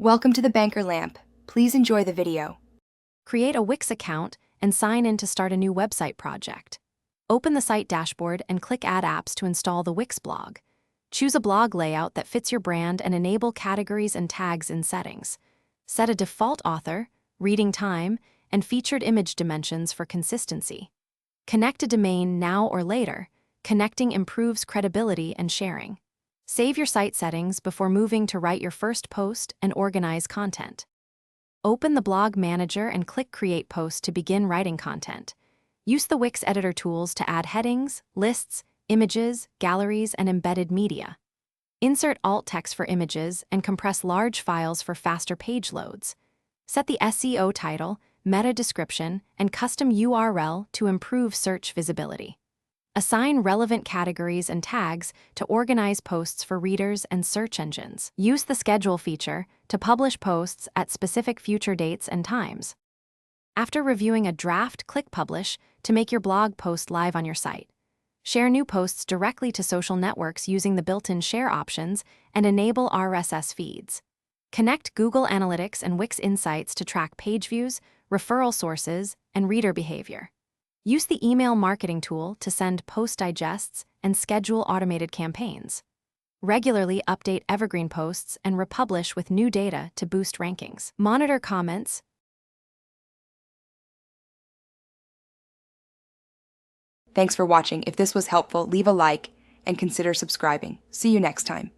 Welcome to the Banker Lamp. Please enjoy the video. Create a Wix account and sign in to start a new website project. Open the site dashboard and click Add Apps to install the Wix blog. Choose a blog layout that fits your brand and enable categories and tags in settings. Set a default author, reading time, and featured image dimensions for consistency. Connect a domain now or later. Connecting improves credibility and sharing. Save your site settings before moving to write your first post and organize content. Open the blog manager and click Create Post to begin writing content. Use the Wix editor tools to add headings, lists, images, galleries, and embedded media. Insert alt text for images and compress large files for faster page loads. Set the SEO title, meta description, and custom URL to improve search visibility. Assign relevant categories and tags to organize posts for readers and search engines. Use the schedule feature to publish posts at specific future dates and times. After reviewing a draft, click Publish to make your blog post live on your site. Share new posts directly to social networks using the built-in share options and enable RSS feeds. Connect Google Analytics and Wix Insights to track page views, referral sources, and reader behavior. Use the email marketing tool to send post digests and schedule automated campaigns. Regularly update evergreen posts and republish with new data to boost rankings. Monitor comments. Thanks for watching. If this was helpful, leave a like and consider subscribing. See you next time.